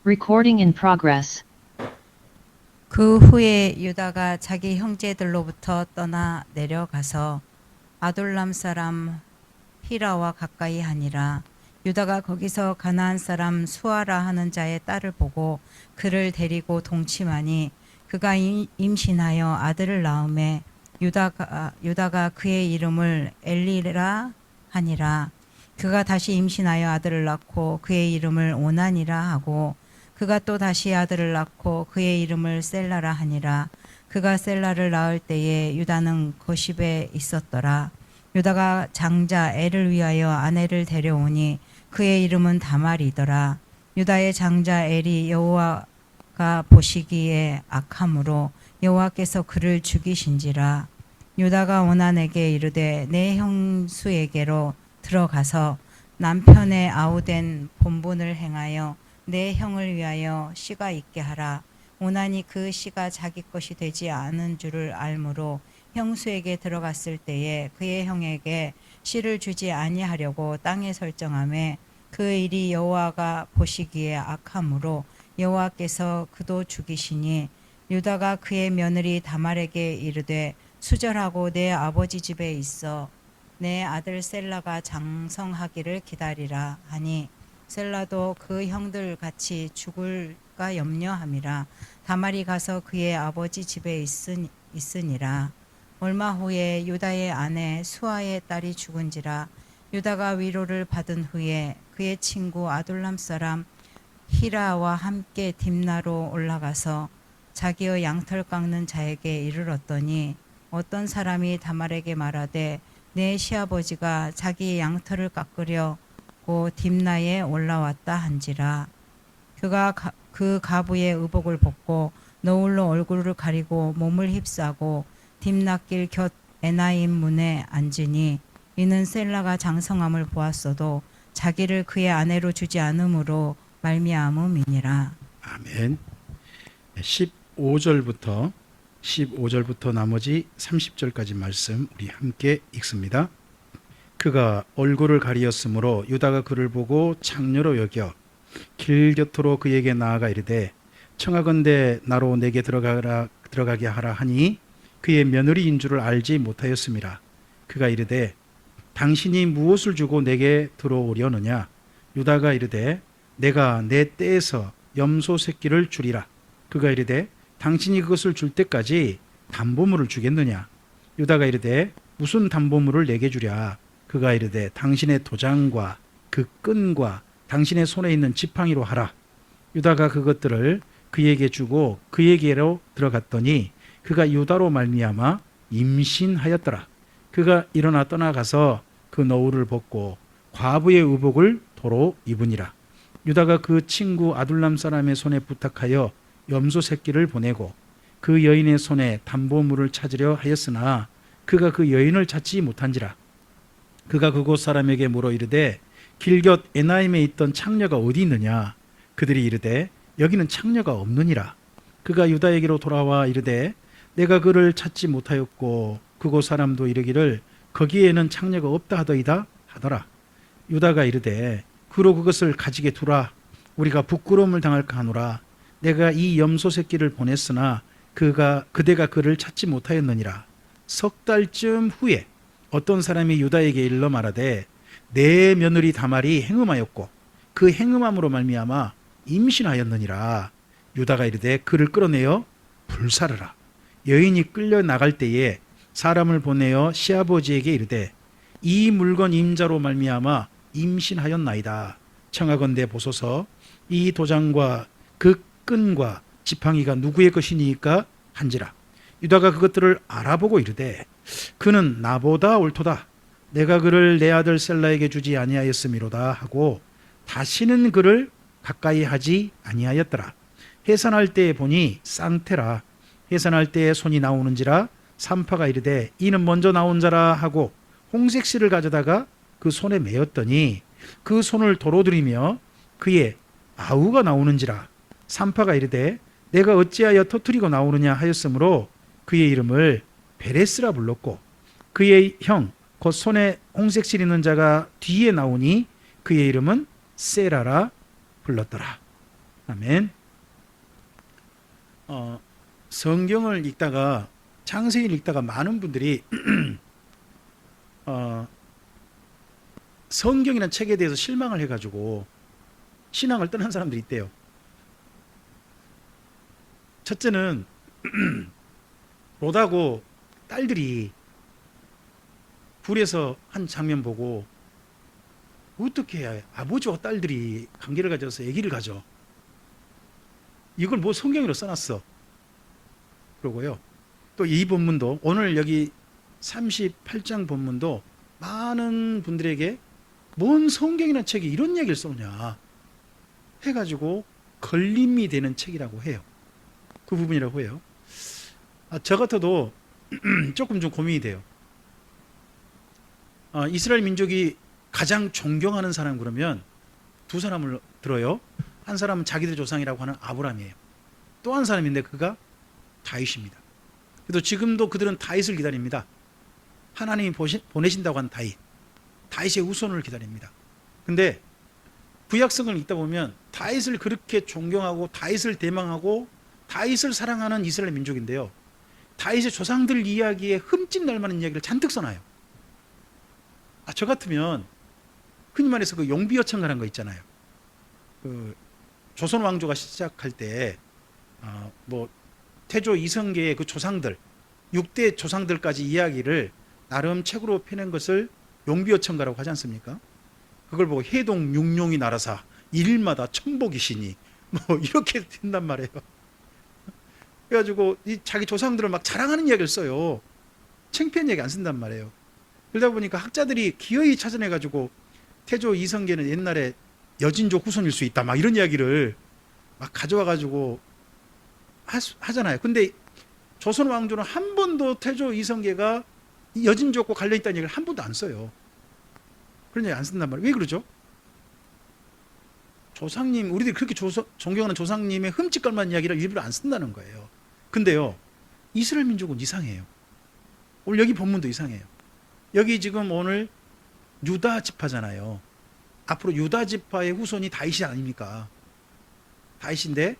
Recording in progress. 그 후에 유다가 자기 형제들로부터 떠나 내려가서 아둘람 사람 히라와 가까이 하니라. 유다가 거기서 가나안 사람 수아라 하는 자의 딸을 보고 그를 데리고 동침하니 그가 임신하여 아들을 낳음에 유다가 그의 이름을 엘리라 하니라. 그가 다시 임신하여 아들을 낳고 그의 이름을 오난이라 하고 그가 또 다시 아들을 낳고 그의 이름을 셀라라 하니라. 그가 셀라를 낳을 때에 유다는 거십에 있었더라. 유다가 장자 엘을 위하여 아내를 데려오니 그의 이름은 다말이더라. 유다의 장자 엘이 여호와가 보시기에 악함으로 여호와께서 그를 죽이신지라. 유다가 오난에게 이르되 내 형수에게로 들어가서 남편의 아우된 본분을 행하여 내 형을 위하여 씨가 있게 하라. 오난이 그 씨가 자기 것이 되지 않은 줄을 알므로 형수에게 들어갔을 때에 그의 형에게 씨를 주지 아니하려고 땅에 설정하매 그 일이 여호와가 보시기에 악함으로 여호와께서 그도 죽이시니 유다가 그의 며느리 다말에게 이르되 수절하고 내 아버지 집에 있어 내 아들 셀라가 장성하기를 기다리라 하니 셀라도 그 형들 같이 죽을까 염려함이라. 다말이 가서 그의 아버지 집에 있으니라. 얼마 후에 유다의 아내 수아의 딸이 죽은지라. 유다가 위로를 받은 후에 그의 친구 아둘람 사람 히라와 함께 딥나로 올라가서 자기의 양털 깎는 자에게 이르렀더니 어떤 사람이 다말에게 말하되 내 시아버지가 자기 양털을 깎으려 딥나에 올라왔다 한지라. 그가 그 가부의 의복을 벗고 너울로 얼굴을 가리고 몸을 휩싸고 딥나길 곁 에나임 문에 앉으니 이는 셀라가 장성함을 보았어도 자기를 그의 아내로 주지 않음으로 말미암음이니라. 아멘. 15절부터 나머지 30절까지 말씀 우리 함께 읽습니다. 그가 얼굴을 가리었으므로 유다가 그를 보고 창녀로 여겨 길 곁으로 그에게 나아가 이르되 청하건대 나로 내게 들어가게 하라 하니 그의 며느리인 줄을 알지 못하였음이라. 그가 이르되 당신이 무엇을 주고 내게 들어오려느냐. 유다가 이르되 내가 내 떼에서 염소 새끼를 주리라. 그가 이르되 당신이 그것을 줄 때까지 담보물을 주겠느냐. 유다가 이르되 무슨 담보물을 내게 주랴. 그가 이르되 당신의 도장과 그 끈과 당신의 손에 있는 지팡이로 하라. 유다가 그것들을 그에게 주고 그에게로 들어갔더니 그가 유다로 말미암아 임신하였더라. 그가 일어나 떠나가서 그 너울을 벗고 과부의 의복을 도로 입으니라. 유다가 그 친구 아둘람 사람의 손에 부탁하여 염소 새끼를 보내고 그 여인의 손에 담보물을 찾으려 하였으나 그가 그 여인을 찾지 못한지라. 그가 그곳 사람에게 물어 이르되 길 곁 에나임에 있던 창녀가 어디 있느냐. 그들이 이르되 여기는 창녀가 없느니라. 그가 유다에게로 돌아와 이르되 내가 그를 찾지 못하였고 그곳 사람도 이르기를 거기에는 창녀가 없다 하더이다 하더라. 유다가 이르되 그로 그것을 가지게 두라. 우리가 부끄러움을 당할까 하노라. 내가 이 염소 새끼를 보냈으나 그대가 그를 찾지 못하였느니라. 석 달쯤 후에 어떤 사람이 유다에게 일러 말하되 내 며느리 다말이 행음하였고 그 행음함으로 말미암아 임신하였느니라. 유다가 이르되 그를 끌어내어 불사르라. 여인이 끌려 나갈 때에 사람을 보내어 시아버지에게 이르되 이 물건 임자로 말미암아 임신하였나이다. 청하건대 보소서 이 도장과 그 끈과 지팡이가 누구의 것이니까 한지라. 유다가 그것들을 알아보고 이르되 그는 나보다 옳도다. 내가 그를 내 아들 셀라에게 주지 아니하였음이로다 하고 다시는 그를 가까이 하지 아니하였더라. 해산할 때에 보니 쌍태라. 해산할 때에 손이 나오는지라. 산파가 이르되 이는 먼저 나온 자라 하고 홍색 실을 가져다가 그 손에 메었더니 그 손을 도로 들이며 그의 아우가 나오는지라. 산파가 이르되 내가 어찌하여 터뜨리고 나오느냐 하였으므로 그의 이름을 베레스라 불렀고 그의 형 곧 손에 홍색 실 있는 자가 뒤에 나오니 그의 이름은 세라라 불렀더라. 아멘. 성경을 읽다가 창세기를 읽다가 많은 분들이 성경이라는 책에 대해서 실망을 해가지고 신앙을 떠난 사람들이 있대요. 첫째는 롯하고 딸들이 불에서 한 장면 보고 어떻게 아버지와 딸들이 관계를 가져서 아기를 가져? 이걸 뭐 성경으로 써놨어. 그러고요. 또 이 본문도 오늘 여기 38장 본문도 많은 분들에게 뭔 성경이라는 책이 이런 얘기를 써오냐 해가지고 걸림이 되는 책이라고 해요. 그 부분이라고 해요. 저 같아도 조금 좀 고민이 돼요. 이스라엘 민족이 가장 존경하는 사람 그러면 두 사람을 들어요. 한 사람은 자기들 조상이라고 하는 아브라함이에요. 또 한 사람인데 그가 다윗입니다. 그래도 지금도 그들은 다윗을 기다립니다. 하나님이 보내신다고 한 다윗의 후손을 기다립니다. 근데 구약성을 읽다 보면 다윗을 그렇게 존경하고 다윗을 대망하고 다윗을 사랑하는 이스라엘 민족인데요. 다윗의 조상들 이야기에 흠집 날 만한 이야기를 잔뜩 써놔요. 저 같으면 흔히 말해서 그 용비어천가라는 거 있잖아요. 그 조선 왕조가 시작할 때 뭐 태조 이성계의 그 조상들 6대 조상들까지 이야기를 나름 책으로 펴낸 것을 용비어천가라고 하지 않습니까? 그걸 보고 해동 육룡이 나라사 일마다 천복이시니 뭐 이렇게 된단 말이에요. 그래가지고 자기 조상들을 막 자랑하는 이야기를 써요. 창피한 얘기 안 쓴단 말이에요. 그러다 보니까 학자들이 기어이 찾아내가지고 태조 이성계는 옛날에 여진족 후손일 수 있다 막 이런 이야기를 막 가져와가지고 하잖아요. 근데 조선 왕조는 한 번도 태조 이성계가 여진족과 관련있다는 얘기를 한 번도 안 써요. 그런 얘기 안 쓴단 말이에요. 왜 그러죠? 조상님, 우리들이 그렇게 존경하는 조상님의 흠집갈 만한 이야기를 일부러 안 쓴다는 거예요. 근데요, 이스라엘 민족은 이상해요. 오늘 여기 본문도 이상해요. 여기 지금 오늘 유다 지파잖아요. 앞으로 유다 지파의 후손이 다윗이 아닙니까? 다윗인데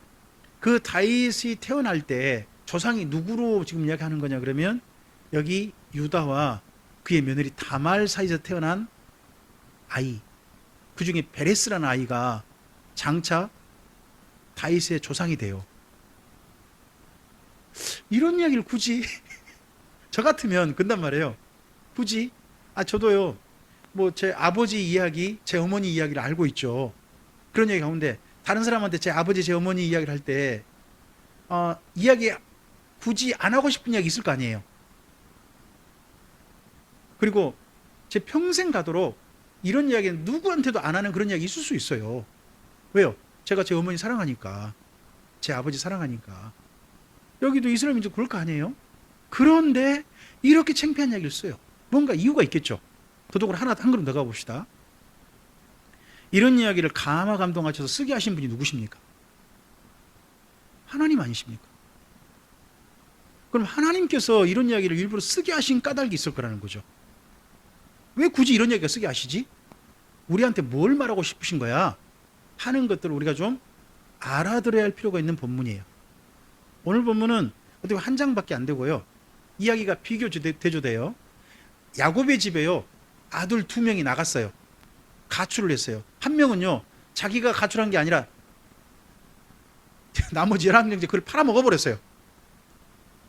그 다윗이 태어날 때 조상이 누구로 지금 이야기하는 거냐 그러면 여기 유다와 그의 며느리 다말 사이에서 태어난 아이, 그 중에 베레스라는 아이가 장차 다윗의 조상이 돼요. 이런 이야기를 굳이 저 같으면 근단 말이에요. 굳이 저도요 뭐 제 아버지 이야기, 제 어머니 이야기를 알고 있죠. 그런 얘기 가운데 다른 사람한테 제 아버지, 제 어머니 이야기를 할 때 이야기 굳이 안 하고 싶은 이야기 있을 거 아니에요. 그리고 제 평생 가도록 이런 이야기는 누구한테도 안 하는 그런 이야기 있을 수 있어요. 왜요? 제가 제 어머니 사랑하니까, 제 아버지 사랑하니까. 여기도 이스라엘 민족 그럴 거 아니에요? 그런데 이렇게 창피한 이야기를 써요. 뭔가 이유가 있겠죠. 도덕으로 한 걸음 더 가봅시다. 이런 이야기를 감화감동하셔서 쓰게 하신 분이 누구십니까? 하나님 아니십니까? 그럼 하나님께서 이런 이야기를 일부러 쓰게 하신 까닭이 있을 거라는 거죠. 왜 굳이 이런 이야기가 쓰게 하시지? 우리한테 뭘 말하고 싶으신 거야? 하는 것들을 우리가 좀 알아들어야 할 필요가 있는 본문이에요. 오늘 본문은 어떻게 한 장밖에 안 되고요. 이야기가 비교 대조돼요. 야곱의 집에요. 아들 2명이 나갔어요. 가출을 했어요. 한 명은요. 자기가 가출한 게 아니라 나머지 11명째 그걸 팔아먹어버렸어요.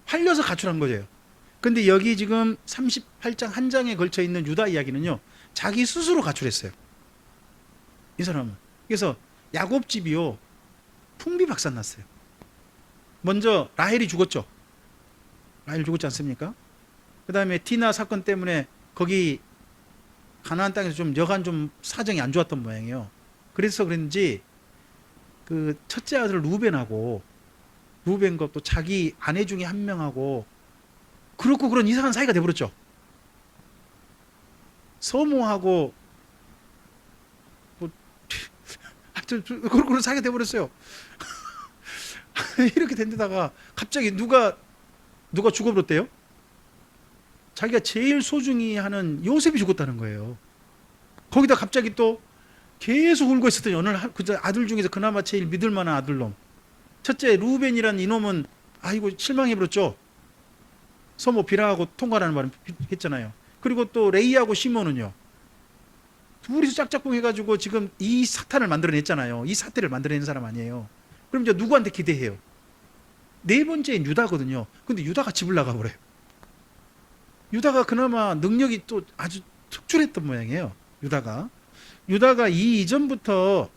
팔려서 가출한 거예요. 근데 여기 지금 38장 한 장에 걸쳐 있는 유다 이야기는요. 자기 스스로 가출했어요. 이 사람은. 그래서 야곱 집이요. 풍비박산 났어요. 먼저 라헬이 죽었죠. 라헬 죽었지 않습니까? 그 다음에 디나 사건 때문에 거기 가나안 땅에서 좀 여간 좀 사정이 안 좋았던 모양이에요. 그래서 그런지 그 첫째 아들 루벤과 또 자기 아내 중에 한 명하고 그렇고 그런 이상한 사이가 돼버렸죠. 서모하고 뭐 그런 사이가 돼버렸어요. 이렇게 된 데다가 갑자기 누가 죽어버렸대요? 자기가 제일 소중히 하는 요셉이 죽었다는 거예요. 거기다 갑자기 또 계속 울고 있었더니 어느 날 그 아들 중에서 그나마 제일 믿을 만한 아들놈, 첫째 루벤이라는 이놈은 아이고 실망해버렸죠. 소모 비라하고 통과라는 말을 했잖아요. 그리고 또 레이하고 시몬은요, 둘이서 짝짝꿍 해가지고 지금 이 사탄을 만들어냈잖아요. 이 사태를 만들어낸 사람 아니에요. 그럼 이제 누구한테 기대해요? 네 번째인 유다거든요. 근데 유다가 집을 나가버려요. 유다가 그나마 능력이 또 아주 특출했던 모양이에요. 유다가 이 이전부터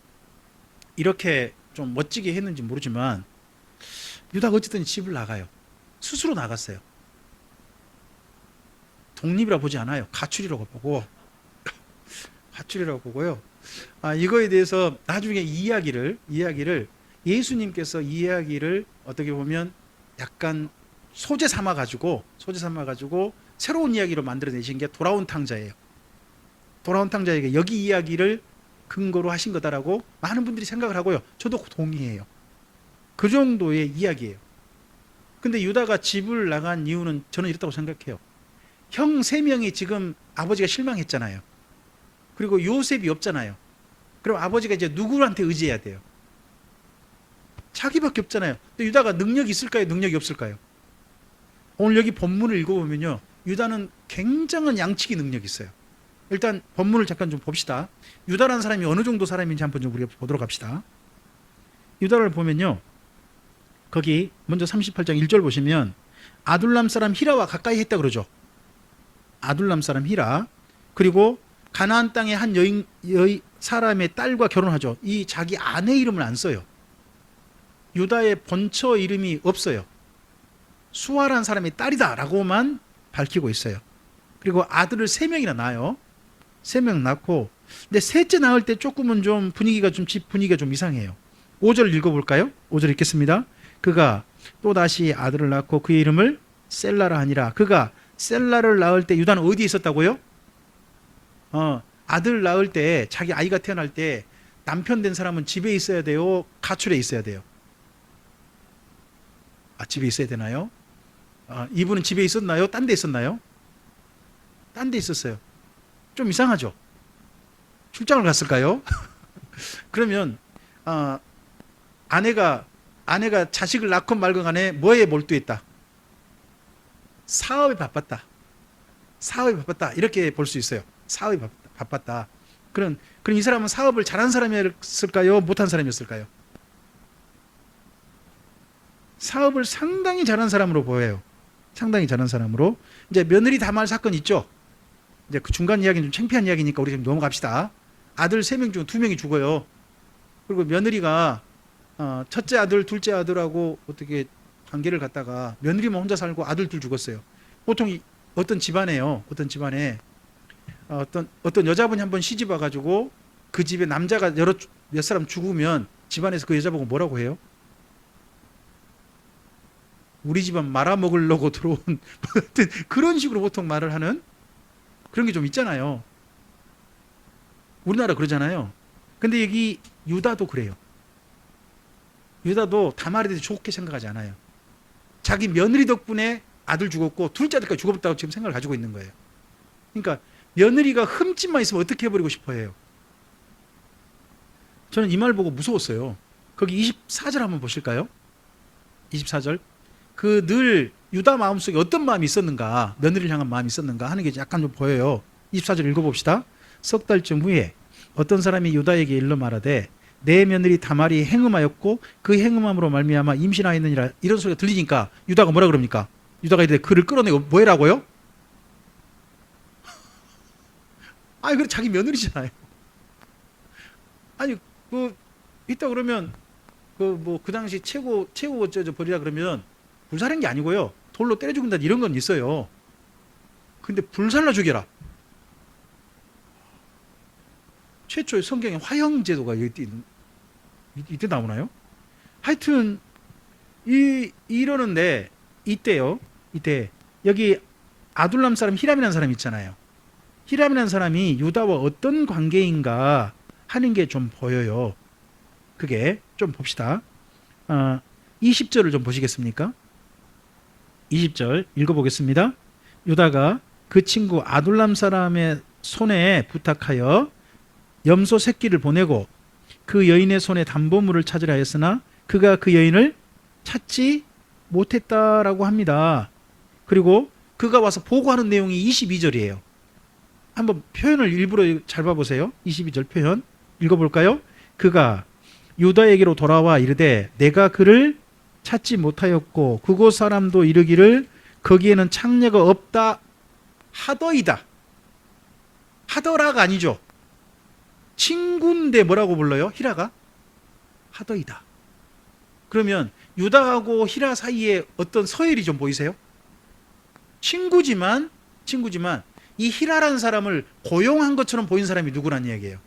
이렇게 좀 멋지게 했는지 모르지만 유다가 어쨌든 집을 나가요. 스스로 나갔어요. 독립이라 보지 않아요. 가출이라고 보고요. 이거에 대해서 나중에 이야기를 예수님께서 이 이야기를 어떻게 보면 약간 소재 삼아 가지고 새로운 이야기로 만들어내신 게 돌아온 탕자예요. 돌아온 탕자에게 여기 이야기를 근거로 하신 거다라고 많은 분들이 생각을 하고요. 저도 동의해요. 그 정도의 이야기예요. 근데 유다가 집을 나간 이유는 저는 이렇다고 생각해요. 형 3명이 지금 아버지가 실망했잖아요. 그리고 요셉이 없잖아요. 그럼 아버지가 이제 누구한테 의지해야 돼요? 자기밖에 없잖아요. 근데 유다가 능력이 있을까요? 능력이 없을까요? 오늘 여기 본문을 읽어보면요, 유다는 굉장한 양치기 능력이 있어요. 일단 본문을 잠깐 좀 봅시다. 유다라는 사람이 어느 정도 사람인지 한번 좀 우리가 보도록 합시다. 유다를 보면요, 거기 먼저 38장 1절 보시면 아둘람 사람 히라와 가까이 했다 그러죠. 아둘람 사람 히라, 그리고 가나안 땅의 한 사람의 딸과 결혼하죠. 이 자기 아내 이름을 안 써요. 유다의 본처 이름이 없어요. 수아라는 사람의 딸이다라고만 밝히고 있어요. 그리고 아들을 3명이나 낳아요. 3명 낳고, 근데 셋째 낳을 때 조금은 좀 집 분위기가 좀 이상해요. 5절 읽어볼까요? 5절 읽겠습니다. 그가 또다시 아들을 낳고 그의 이름을 셀라라 하니라. 그가 셀라를 낳을 때 유다는 어디에 있었다고요? 아들 낳을 때, 자기 아이가 태어날 때 남편 된 사람은 집에 있어야 돼요? 가출해 있어야 돼요? 집에 있어야 되나요? 이분은 집에 있었나요? 딴 데 있었나요? 딴 데 있었어요. 좀 이상하죠? 출장을 갔을까요? 그러면 아내가 자식을 낳건 말건 간에 뭐에 몰두했다? 사업에 바빴다. 이렇게 볼 수 있어요. 사업에 바빴다. 그럼 이 사람은 사업을 잘한 사람이었을까요? 못한 사람이었을까요? 사업을 상당히 잘한 사람으로 보여요. 상당히 잘한 사람으로. 이제 며느리 다말 사건 있죠. 이제 그 중간 이야기는 좀 창피한 이야기니까 우리 좀 넘어갑시다. 아들 3명 중 2명이 죽어요. 그리고 며느리가 첫째 아들, 둘째 아들하고 어떻게 관계를 갖다가 며느리만 혼자 살고 아들 둘 죽었어요. 보통 어떤 집안에 어떤 여자분이 한번 시집 와가지고 그 집에 남자가 몇 사람 죽으면 집안에서 그 여자 보고 뭐라고 해요? 우리 집안 말아먹으려고 들어온 그런 식으로 보통 말을 하는 그런 게 좀 있잖아요. 우리나라 그러잖아요. 근데 여기 유다도 그래요. 유다도 다말에 대해서 좋게 생각하지 않아요. 자기 며느리 덕분에 아들 죽었고 둘째 아들까지 죽었다고 지금 생각을 가지고 있는 거예요. 그러니까 며느리가 흠집만 있으면 어떻게 해버리고 싶어 해요. 저는 이 말 보고 무서웠어요. 거기 24절 한번 보실까요? 24절. 그 늘 유다 마음속에 어떤 마음이 있었는가, 며느리를 향한 마음이 있었는가 하는 게 약간 좀 보여요. 24절 읽어봅시다. 석 달쯤 후에 어떤 사람이 유다에게 일러 말하되 내 며느리 다말이 행음하였고 그 행음함으로 말미암아 임신하였느니라. 이런 소리가 들리니까 유다가 뭐라 그럽니까? 유다가 이제 그를 끌어내고 뭐해라고요? 그래 자기 며느리잖아요. 있다 그러면 그 당시 최고 벌이라 그러면 불살한 게 아니고요. 돌로 때려 죽인다 이런 건 있어요. 근데 불살라 죽여라. 최초의 성경에 화형 제도가 이때 나오나요? 하여튼 이러는데 이때 여기 아둘람 사람 히람이라는 사람이 있잖아요. 히람이라는 사람이 유다와 어떤 관계인가 하는 게 좀 보여요. 그게 좀 봅시다. 20절을 좀 보시겠습니까? 20절 읽어보겠습니다. 유다가 그 친구 아둘람 사람의 손에 부탁하여 염소 새끼를 보내고 그 여인의 손에 담보물을 찾으라 했으나 그가 그 여인을 찾지 못했다라고 합니다. 그리고 그가 와서 보고하는 내용이 22절이에요. 한번 표현을 일부러 잘 봐보세요. 22절 표현 읽어볼까요? 그가 유다에게로 돌아와 이르되 내가 그를 찾지 못하였고 그곳 사람도 이르기를 거기에는 창녀가 없다 하더이다. 하더라가 아니죠. 친구인데 뭐라고 불러요? 히라가? 하더이다. 그러면 유다하고 히라 사이에 어떤 서열이 좀 보이세요? 친구지만 이 히라라는 사람을 고용한 것처럼 보인 사람이 누구란 이야기예요?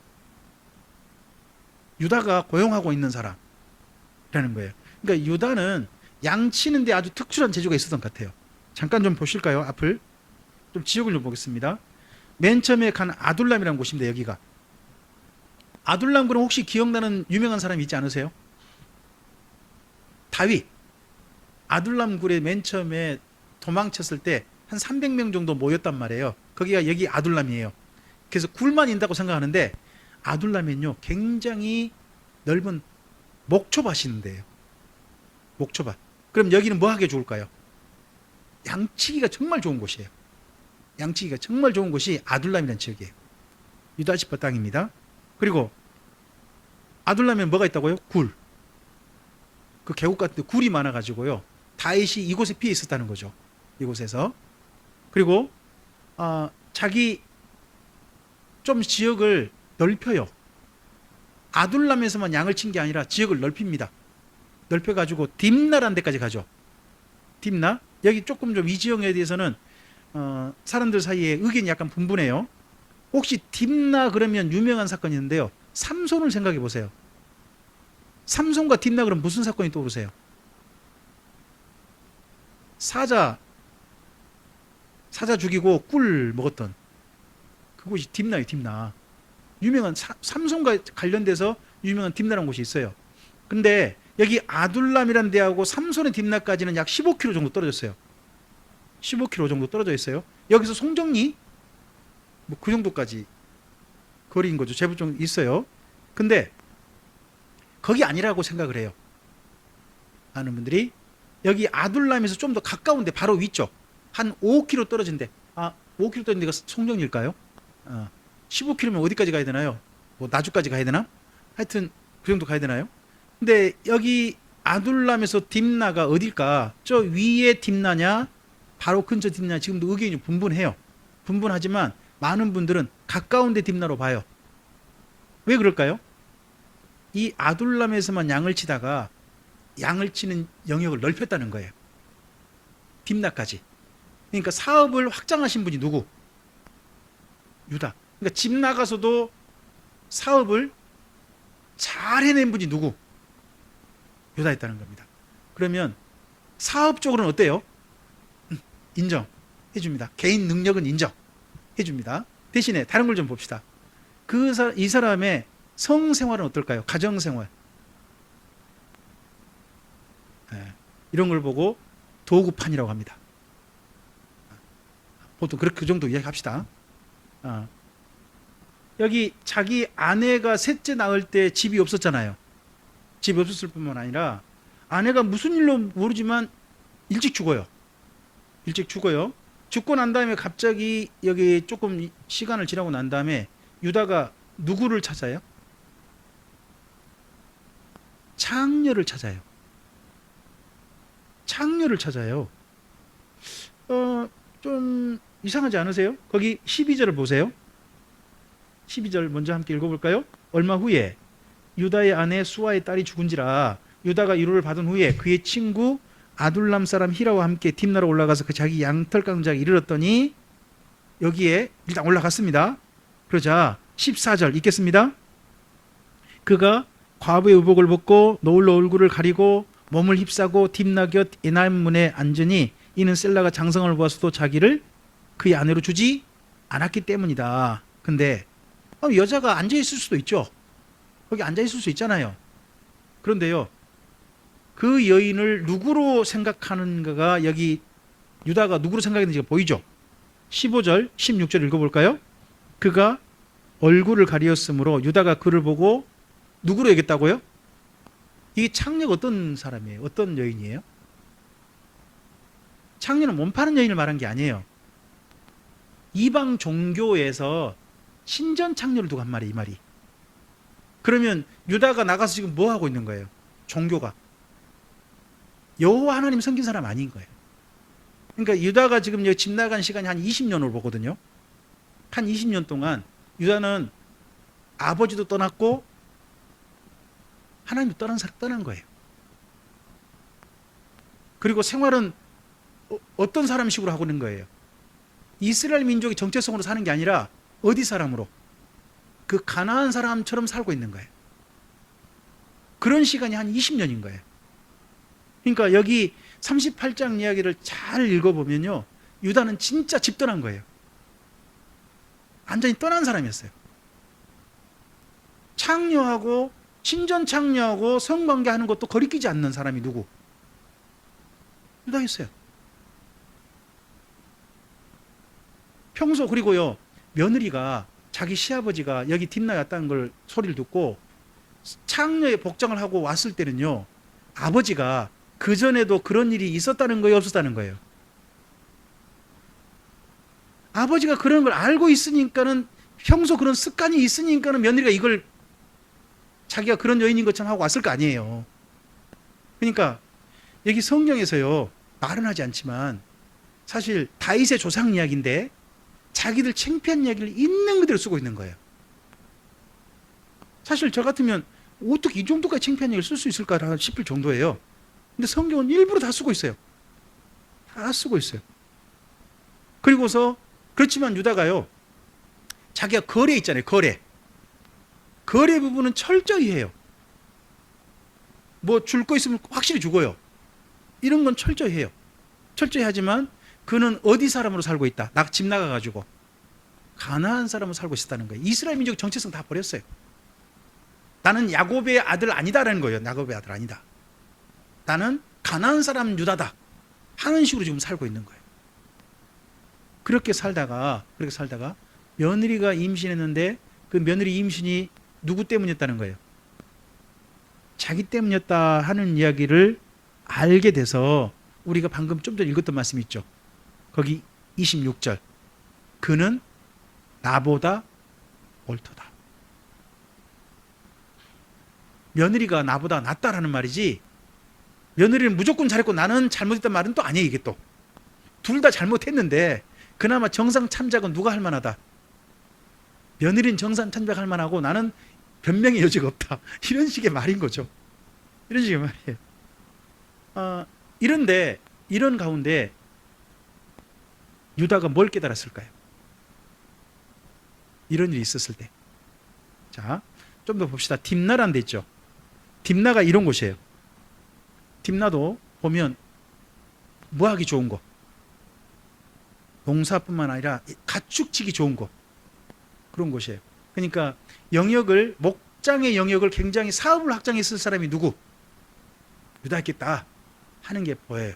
유다가 고용하고 있는 사람이라는 거예요. 그러니까 유다는 양치는데 아주 특출한 재주가 있었던 것 같아요. 잠깐 좀 보실까요? 앞을 좀 지역을 좀 보겠습니다. 맨 처음에 간 아둘람이라는 곳입니다. 여기가 아둘람. 그럼 혹시 기억나는 유명한 사람이 있지 않으세요? 다윗. 아둘람 굴에 맨 처음에 도망쳤을 때 한 300명 정도 모였단 말이에요. 거기가 여기 아둘람이에요. 그래서 굴만 있다고 생각하는데 아둘람엔요 굉장히 넓은 목초밭이 있는데요. 목초밭. 그럼 여기는 뭐 하기에 좋을까요? 양치기가 정말 좋은 곳이에요. 양치기가 정말 좋은 곳이 아둘람이라는 지역이에요. 유다지파 땅입니다. 그리고 아둘람에 뭐가 있다고요? 굴. 그 계곡 같은 데 굴이 많아가지고요. 다윗이 이곳에 피해 있었다는 거죠. 이곳에서. 그리고 자기 좀 지역을 넓혀요. 아둘람에서만 양을 친 게 아니라 지역을 넓힙니다. 넓혀가지고 딥나라는 데까지 가죠. 딥나. 여기 조금 좀 이 지역에 대해서는 사람들 사이에 의견이 약간 분분해요. 혹시 딥나 그러면 유명한 사건이 있는데요. 삼손을 생각해 보세요. 삼손과 딥나 그럼 무슨 사건이 떠오르세요? 사자 죽이고 꿀 먹었던 그곳이 딥나예요. 딥나. 유명한 삼손과 관련돼서 유명한 딥나라는 곳이 있어요. 근데 여기 아둘람이라는 데하고 삼손의 딥나까지는 약 15km 정도 떨어졌어요. 15km 정도 떨어져 있어요. 여기서 송정리 뭐 그 정도까지 거리인 거죠. 제법 좀 있어요. 근데 거기 아니라고 생각을 해요. 많은 분들이 여기 아둘람에서 좀 더 가까운데 바로 위쪽 한 5km 떨어진데 5km 떨어진 데가 송정리일까요? 15km면 어디까지 가야 되나요? 뭐 나주까지 가야 되나? 하여튼 그 정도 가야 되나요? 근데 여기 아둘람에서 딥나가 어딜까? 저 위에 딥나냐? 바로 근처 딥나냐? 지금도 의견이 분분해요. 분분하지만 많은 분들은 가까운 데 딥나로 봐요. 왜 그럴까요? 이 아둘람에서만 양을 치다가 양을 치는 영역을 넓혔다는 거예요. 딥나까지. 그러니까 사업을 확장하신 분이 누구? 유다. 그러니까 집 나가서도 사업을 잘 해낸 분이 누구? 유다였다는 겁니다. 그러면 사업적으로는 어때요? 인정해 줍니다. 개인 능력은 인정해 줍니다. 대신에 다른 걸 좀 봅시다. 이 사람의 성생활은 어떨까요? 가정생활. 이런 걸 보고 도구판이라고 합니다. 보통 그렇게 그 정도 이야기합시다. 여기 자기 아내가 셋째 낳을 때 집이 없었잖아요. 집이 없었을 뿐만 아니라 아내가 무슨 일로 모르지만 일찍 죽어요. 일찍 죽어요. 죽고 난 다음에 갑자기 여기 조금 시간을 지나고 난 다음에 유다가 누구를 찾아요? 창녀를 찾아요. 창녀를 찾아요. 좀 이상하지 않으세요? 거기 12절을 보세요. 12절 먼저 함께 읽어볼까요? 얼마 후에 유다의 아내 수아의 딸이 죽은지라 유다가 위로를 받은 후에 그의 친구 아둘람 사람 히라와 함께 딥나로 올라가서 그 자기 양털 강자에 이르렀더니 여기에 일단 올라갔습니다. 그러자 14절 읽겠습니다. 그가 과부의 의복을 벗고 노을로 얼굴을 가리고 몸을 휩싸고 딥나 곁 에나임문에 앉으니 이는 셀라가 장성을 보아서도 자기를 그의 아내로 주지 않았기 때문이다. 근데 여자가 앉아있을 수도 있죠. 거기 앉아있을 수 있잖아요. 그런데요, 그 여인을 누구로 생각하는가가 여기 유다가 누구로 생각했는지가 보이죠. 15절 16절 읽어볼까요? 그가 얼굴을 가리었으므로 유다가 그를 보고 누구로 얘기했다고요? 이 창녀가 어떤 사람이에요? 어떤 여인이에요? 창녀는 몸 파는 여인을 말한 게 아니에요. 이방 종교에서 신전 창녀를 두고 한 말이에요, 이 말이. 그러면 유다가 나가서 지금 뭐 하고 있는 거예요? 종교가 여호와 하나님 섬긴 사람 아닌 거예요. 그러니까 유다가 지금 집 나간 시간이 한 20년을 보거든요. 한 20년 동안 유다는 아버지도 떠났고 하나님도 떠난 거예요. 그리고 생활은 어떤 사람식으로 하고 있는 거예요? 이스라엘 민족의 정체성으로 사는 게 아니라 어디 사람으로? 그 가나안 사람처럼 살고 있는 거예요. 그런 시간이 한 20년인 거예요. 그러니까 여기 38장 이야기를 잘 읽어보면요, 유다는 진짜 집 떠난 거예요. 완전히 떠난 사람이었어요. 창녀하고 신전 창녀하고 성관계하는 것도 거리끼지 않는 사람이 누구? 유다였어요. 평소 그리고요, 며느리가 자기 시아버지가 여기 딥나에 왔다는 걸 소리를 듣고 창녀의 복장을 하고 왔을 때는요, 아버지가 그전에도 그런 일이 있었다는 거예요, 없었다는 거예요? 아버지가 그런 걸 알고 있으니까는, 평소 그런 습관이 있으니까는 며느리가 이걸 자기가 그런 여인인 것처럼 하고 왔을 거 아니에요. 그러니까 여기 성경에서요, 말은 하지 않지만 사실 다윗의 조상 이야기인데 자기들 창피한 이야기를 있는 그대로 쓰고 있는 거예요. 사실 저 같으면 어떻게 이 정도까지 창피한 얘기를 쓸 수 있을까 싶을 정도예요. 근데 성경은 일부러 다 쓰고 있어요. 다 쓰고 있어요. 그리고서 그렇지만 유다가요, 자기가 거래 있잖아요. 거래 부분은 철저히 해요. 뭐 줄 거 있으면 확실히 주고요. 이런 건 철저히 해요. 철저히 하지만 그는 어디 사람으로 살고 있다? 집 나가가지고 가나안 사람으로 살고 있었다는 거예요. 이스라엘 민족 정체성 다 버렸어요. 나는 야곱의 아들 아니다라는 거예요. 야곱의 아들 아니다. 나는 가나안 사람 유다다 하는 식으로 지금 살고 있는 거예요. 그렇게 살다가 며느리가 임신했는데 그 며느리 임신이 누구 때문이었다는 거예요? 자기 때문이었다 하는 이야기를 알게 돼서 우리가 방금 좀 전에 읽었던 말씀이 있죠. 거기 26절, 그는 나보다 옳도다. 며느리가 나보다 낫다라는 말이지, 며느리는 무조건 잘했고 나는 잘못했단 말은 또 아니에요. 이게 또 둘 다 잘못했는데 그나마 정상 참작은 누가 할 만하다? 며느리는 정상 참작할 만하고 나는 변명의 여지가 없다. 이런 식의 말인 거죠. 이런 식의 말이에요. 이런데 이런 가운데 유다가 뭘 깨달았을까요? 이런 일이 있었을 때. 자, 좀 더 봅시다. 딥나라는 데 있죠. 딥나가 이런 곳이에요. 딥나도 보면 뭐 하기 좋은 곳, 농사뿐만 아니라 가축치기 좋은 곳, 그런 곳이에요. 그러니까 목장의 영역을 굉장히 사업을 확장했을 사람이 누구? 유다였겠다 하는 게 보여요.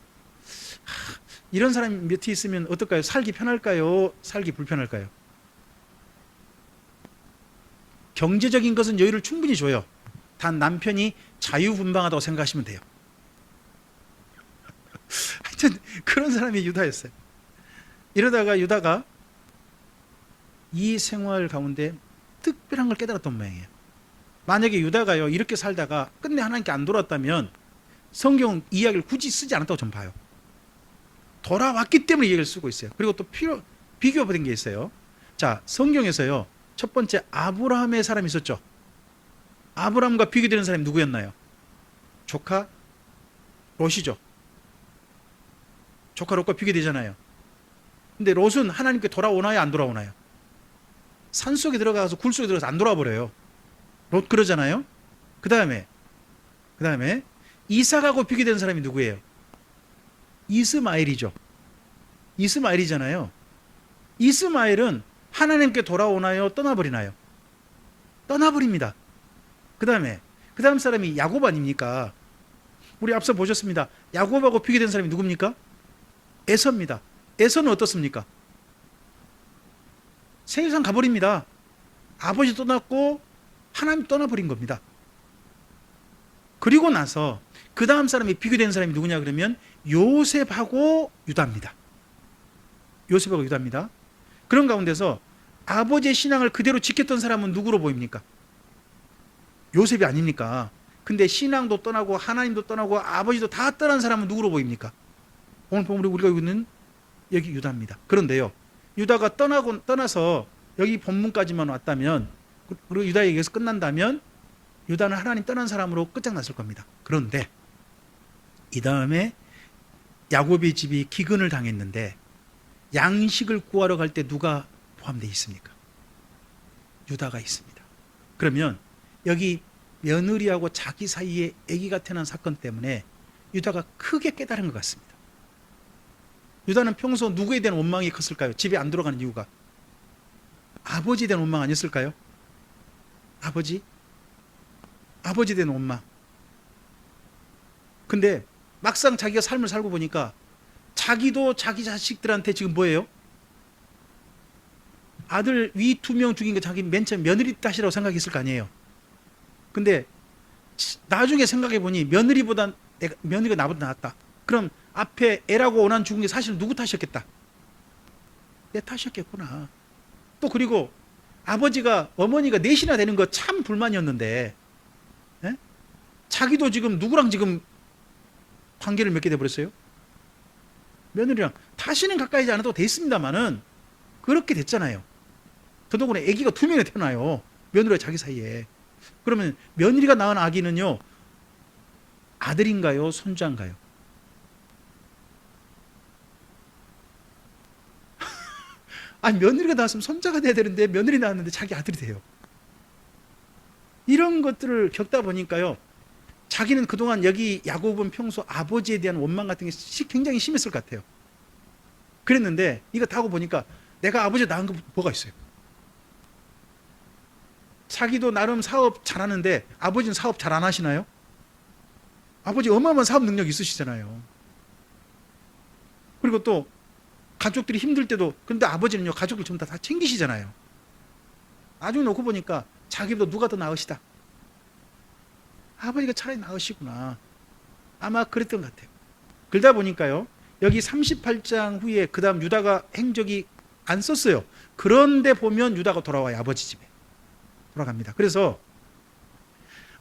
이런 사람이 몇 이 있으면 어떨까요? 살기 편할까요? 살기 불편할까요? 경제적인 것은 여유를 충분히 줘요. 단 남편이 자유분방하다고 생각하시면 돼요. 하여튼 그런 사람이 유다였어요. 이러다가 유다가 이 생활 가운데 특별한 걸 깨달았던 모양이에요. 만약에 유다가요 이렇게 살다가 끝내 하나님께 안 돌아왔다면 성경 이야기를 굳이 쓰지 않았다고 저는 봐요. 돌아왔기 때문에 이 얘기를 쓰고 있어요. 그리고 또 비교된 게 있어요. 자, 성경에서요 첫 번째 아브라함의 사람이 있었죠. 아브라함과 비교되는 사람이 누구였나요? 조카 롯이죠. 조카 롯과 비교되잖아요. 근데 롯은 하나님께 돌아오나요? 안 돌아오나요? 산속에 들어가서 굴 속에 들어가서 안 돌아와 버려요. 롯 그러잖아요. 그 다음에 이삭하고 비교되는 사람이 누구예요? 이스마엘이죠. 이스마엘이잖아요. 이스마엘은 하나님께 돌아오나요? 떠나버리나요? 떠나버립니다. 그 다음 사람이 야곱 아닙니까? 우리 앞서 보셨습니다. 야곱하고 비교된 사람이 누굽니까? 에서입니다. 에서는 어떻습니까? 세상 가버립니다. 아버지 떠났고 하나님 떠나버린 겁니다. 그리고 나서 그 다음 사람이 비교된 사람이 누구냐 그러면 요셉하고 유다입니다. 요셉하고 유다입니다. 그런 가운데서 아버지의 신앙을 그대로 지켰던 사람은 누구로 보입니까? 요셉이 아닙니까? 근데 신앙도 떠나고 하나님도 떠나고 아버지도 다 떠난 사람은 누구로 보입니까? 오늘 보면 우리가 있는 여기 유다입니다. 그런데요, 유다가 떠나서 여기 본문까지만 왔다면, 그리고 유다 얘기에서 끝난다면 유다는 하나님 떠난 사람으로 끝장났을 겁니다. 그런데 이 다음에 야곱의 집이 기근을 당했는데 양식을 구하러 갈 때 누가 포함되어 있습니까? 유다가 있습니다. 그러면 여기 며느리하고 자기 사이에 아기가 태어난 사건 때문에 유다가 크게 깨달은 것 같습니다. 유다는 평소 누구에 대한 원망이 컸을까요? 집에 안 들어가는 이유가 아버지에 대한 원망 아니었을까요? 아버지에 대한 원망. 근데 막상 자기가 삶을 살고 보니까 자기도 자기 자식들한테 지금 뭐예요? 아들 위 2명 죽인 게 자기 맨 처음 며느리 탓이라고 생각했을 거 아니에요. 근데 나중에 생각해 보니 며느리가 나보다 낫다. 그럼 앞에 애라고 원한 죽은 게 사실 누구 탓이었겠다? 내 탓이었겠구나. 또 그리고 어머니가 넷이나 되는 거 참 불만이었는데, 에? 자기도 지금 누구랑 지금 관계를 맺게 돼버렸어요? 며느리랑. 다시는 가까이지 않아도 됐습니다만은 그렇게 됐잖아요. 더더군다나 아기가 2명이나 태어나요. 며느리와 자기 사이에. 그러면 며느리가 낳은 아기는요, 아들인가요? 손자인가요? 아니, 며느리가 낳았으면 손자가 돼야 되는데 며느리 낳았는데 자기 아들이 돼요. 이런 것들을 겪다 보니까요, 자기는 그동안 여기 야곱은 평소 아버지에 대한 원망 같은 게 굉장히 심했을 것 같아요. 그랬는데 이거 다 하고 보니까 내가 아버지 낳은 거 뭐가 있어요? 자기도 나름 사업 잘하는데 아버지는 사업 잘 안 하시나요? 아버지 어마어마한 사업 능력 있으시잖아요. 그리고 또 가족들이 힘들 때도, 근데 아버지는요, 가족을 전부 다 챙기시잖아요. 나중에 놓고 보니까 자기보다 누가 더 나으시다. 아버지가 차라리 나으시구나. 아마 그랬던 것 같아요. 그러다 보니까요, 여기 38장 후에 그 다음 유다가 행적이 안 썼어요. 그런데 보면 유다가 돌아와요. 아버지 집에 돌아갑니다. 그래서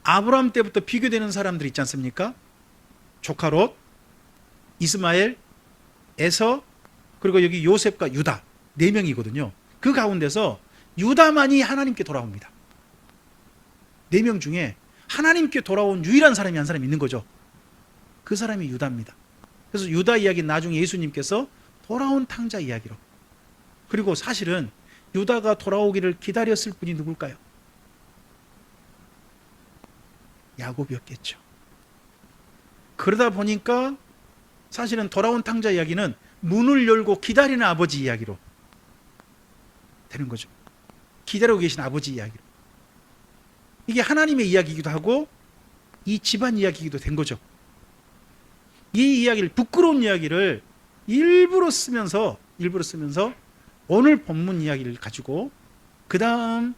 아브라함 때부터 비교되는 사람들 있지 않습니까? 조카 롯, 이스마엘, 에서, 그리고 여기 요셉과 유다 4명이거든요. 그 가운데서 유다만이 하나님께 돌아옵니다. 4명 중에 하나님께 돌아온 유일한 사람이 한 사람이 있는 거죠. 그 사람이 유다입니다. 그래서 유다 이야기는 나중에 예수님께서 돌아온 탕자 이야기로. 그리고 사실은 유다가 돌아오기를 기다렸을 분이 누굴까요? 야곱이었겠죠. 그러다 보니까 사실은 돌아온 탕자 이야기는 문을 열고 기다리는 아버지 이야기로 되는 거죠. 기다리고 계신 아버지 이야기로. 이게 하나님의 이야기이기도 하고 이 집안 이야기이기도 된 거죠. 이 이야기를, 부끄러운 이야기를 일부러 쓰면서 오늘 본문 이야기를 가지고 그 다음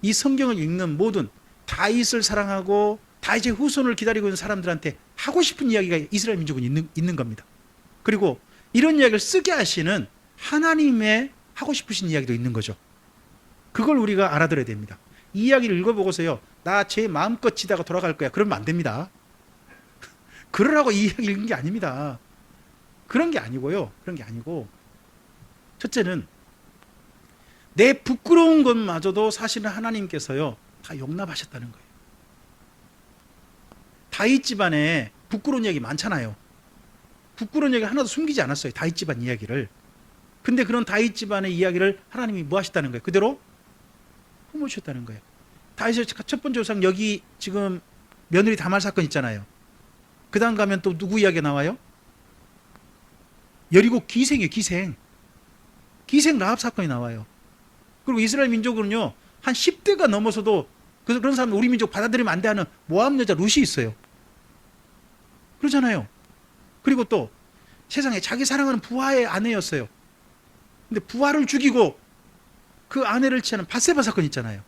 이 성경을 읽는 모든 다윗을 사랑하고 다윗의 후손을 기다리고 있는 사람들한테 하고 싶은 이야기가 이스라엘 민족은 있는 겁니다. 그리고 이런 이야기를 쓰게 하시는 하나님의 하고 싶으신 이야기도 있는 거죠. 그걸 우리가 알아들어야 됩니다. 이 이야기를 읽어보고서요, 나 제 마음껏 지다가 돌아갈 거야, 그러면 안 됩니다. 그러라고 이 이야기 읽은 게 아닙니다. 그런 게 아니고요. 그런 게 아니고, 첫째는 내 부끄러운 것마저도 사실은 하나님께서요 다 용납하셨다는 거예요. 다윗 집안에 부끄러운 이야기 많잖아요. 부끄러운 이야기 하나도 숨기지 않았어요. 다윗 집안 이야기를. 근데 그런 다윗 집안의 이야기를 하나님이 뭐 하셨다는 거예요? 그대로 품으셨다는 거예요. 다윗의 첫 번째 조상, 여기 지금 며느리 다말 사건 있잖아요. 그 다음 가면 또 누구 이야기가 나와요? 여리고 기생이에요. 기생 라합 사건이 나와요. 그리고 이스라엘 민족은요, 한 10대가 넘어서도 그런 사람 우리 민족 받아들이면 안 돼 하는 모압 여자 룻이 있어요. 그러잖아요. 그리고 또 세상에 자기 사랑하는 부하의 아내였어요. 근데 부하를 죽이고 그 아내를 취하는 밧세바 사건 있잖아요.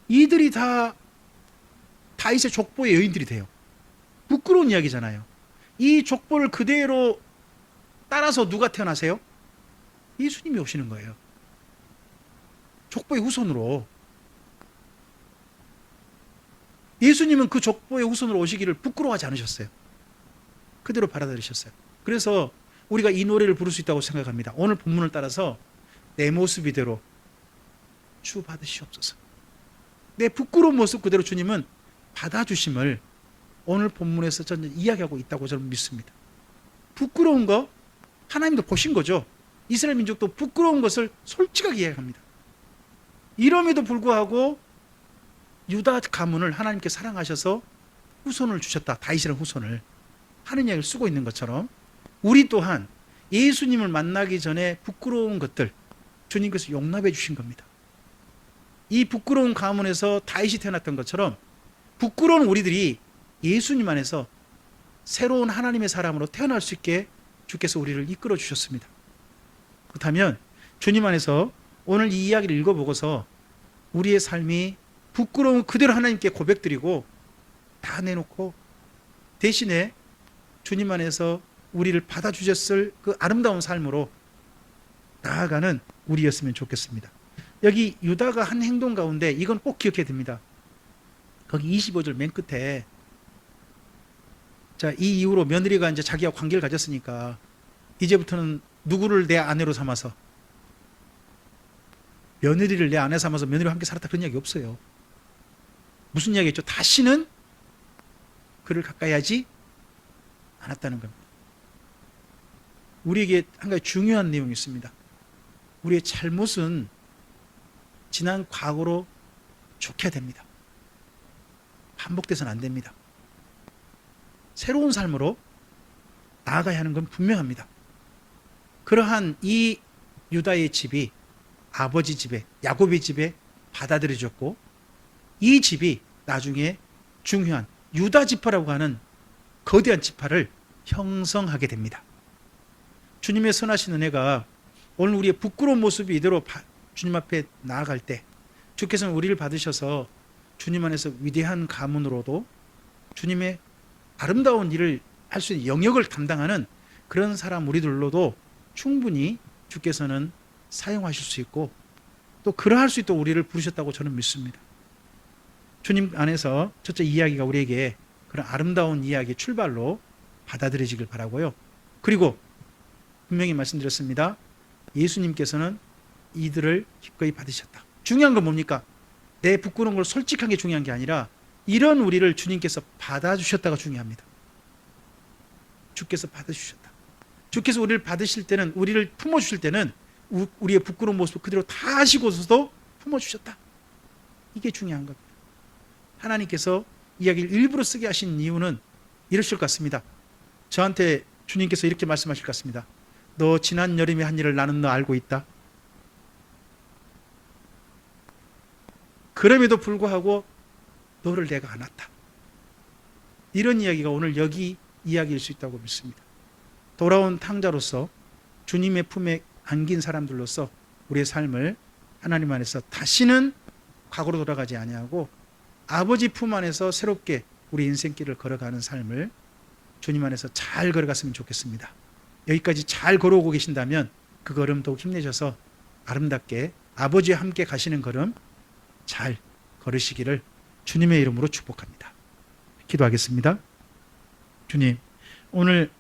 이들이 다 다윗의 족보의 여인들이 돼요. 부끄러운 이야기잖아요. 이 족보를 그대로 따라서 누가 태어나세요? 예수님이 오시는 거예요. 족보의 후손으로. 예수님은 그 족보의 후손으로 오시기를 부끄러워하지 않으셨어요. 그대로 받아들이셨어요. 그래서 우리가 이 노래를 부를 수 있다고 생각합니다. 오늘 본문을 따라서 내 모습 이대로 주 받으시옵소서. 내 부끄러운 모습 그대로 주님은 받아주심을 오늘 본문에서 저는 이야기하고 있다고 저는 믿습니다. 부끄러운 거 하나님도 보신 거죠. 이스라엘 민족도 부끄러운 것을 솔직하게 이야기합니다. 이럼에도 불구하고 유다 가문을 하나님께 사랑하셔서 후손을 주셨다. 다윗이라는 후손을 하는 이야기를 쓰고 있는 것처럼 우리 또한 예수님을 만나기 전에 부끄러운 것들 주님께서 용납해 주신 겁니다. 이 부끄러운 가문에서 다윗이 태어났던 것처럼 부끄러운 우리들이 예수님 안에서 새로운 하나님의 사람으로 태어날 수 있게 주께서 우리를 이끌어 주셨습니다. 그렇다면 주님 안에서 오늘 이 이야기를 읽어보고서 우리의 삶이 부끄러운 그대로 하나님께 고백드리고 다 내놓고 대신에 주님 안에서 우리를 받아주셨을 그 아름다운 삶으로 나아가는 우리였으면 좋겠습니다. 여기 유다가 한 행동 가운데 이건 꼭 기억해야 됩니다. 거기 25절 맨 끝에 자, 이 이후로 며느리가 이제 자기와 관계를 가졌으니까 이제부터는 누구를 내 아내로 삼아서 며느리를 내 아내 삼아서 며느리와 함께 살았다 그런 이야기 없어요. 무슨 이야기였죠? 다시는 그를 가까이 하지 않았다는 겁니다. 우리에게 한 가지 중요한 내용이 있습니다. 우리의 잘못은 지난 과거로 좋게 됩니다. 반복돼서는 안 됩니다. 새로운 삶으로 나아가야 하는 건 분명합니다. 그러한 이 유다의 집이 아버지 집에 야곱의 집에 받아들여졌고 이 집이 나중에 중요한 유다 지파라고 하는 거대한 지파를 형성하게 됩니다. 주님의 선하신 은혜가 오늘 우리의 부끄러운 모습이 이대로 주님 앞에 나아갈 때 주께서는 우리를 받으셔서 주님 안에서 위대한 가문으로도 주님의 아름다운 일을 할 수 있는 영역을 담당하는 그런 사람 우리들로도 충분히 주께서는 사용하실 수 있고 또 그러할 수 있도록 우리를 부르셨다고 저는 믿습니다. 주님 안에서 첫째 이야기가 우리에게 그런 아름다운 이야기의 출발로 받아들여지길 바라고요. 그리고 분명히 말씀드렸습니다. 예수님께서는 이들을 기꺼이 받으셨다. 중요한 건 뭡니까? 내 부끄러운 걸 솔직한 게 중요한 게 아니라 이런 우리를 주님께서 받아주셨다가 중요합니다. 주께서 받아주셨다. 주께서 우리를 받으실 때는 우리를 품어주실 때는 우리의 부끄러운 모습을 그대로 다 하시고서도 품어주셨다. 이게 중요한 겁니다. 하나님께서 이야기를 일부러 쓰게 하신 이유는 이러실 것 같습니다. 저한테 주님께서 이렇게 말씀하실 것 같습니다. 너 지난 여름에 한 일을 나는 너 알고 있다. 그럼에도 불구하고 너를 내가 안았다. 이런 이야기가 오늘 여기 이야기일 수 있다고 믿습니다. 돌아온 탕자로서 주님의 품에 안긴 사람들로서 우리의 삶을 하나님 안에서 다시는 과거로 돌아가지 아니하고 아버지 품 안에서 새롭게 우리 인생길을 걸어가는 삶을 주님 안에서 잘 걸어갔으면 좋겠습니다. 여기까지 잘 걸어오고 계신다면 그 걸음 더욱 힘내셔서 아름답게 아버지와 함께 가시는 걸음 잘 걸으시기를 주님의 이름으로 축복합니다. 기도하겠습니다. 주님, 오늘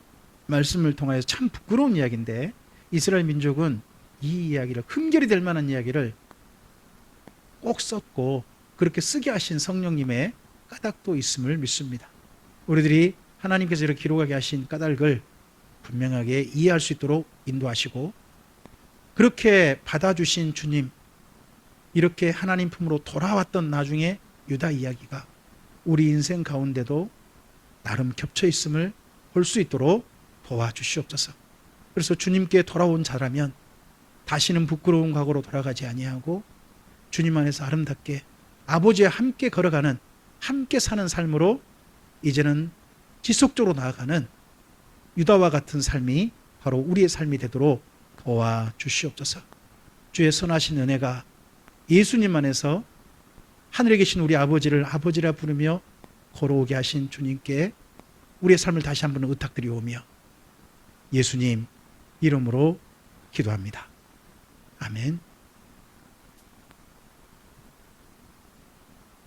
말씀을 통하여 참 부끄러운 이야기인데 이스라엘 민족은 이 이야기를 흠결이 될 만한 이야기를 꼭 썼고 그렇게 쓰게 하신 성령님의 까닭도 있음을 믿습니다. 우리들이 하나님께서 이렇게 기록하게 하신 까닭을 분명하게 이해할 수 있도록 인도하시고 그렇게 받아주신 주님, 이렇게 하나님 품으로 돌아왔던 나중에 유다 이야기가 우리 인생 가운데도 나름 겹쳐 있음을 볼 수 있도록 도와주시옵소서. 그래서 주님께 돌아온 자라면 다시는 부끄러운 과거로 돌아가지 아니하고 주님 안에서 아름답게 아버지와 함께 걸어가는, 함께 사는 삶으로 이제는 지속적으로 나아가는 유다와 같은 삶이 바로 우리의 삶이 되도록 도와주시옵소서. 주의 선하신 은혜가 예수님 안에서 하늘에 계신 우리 아버지를 아버지라 부르며 걸어오게 하신 주님께 우리의 삶을 다시 한번 의탁드리오며 예수님 이름으로 기도합니다. 아멘.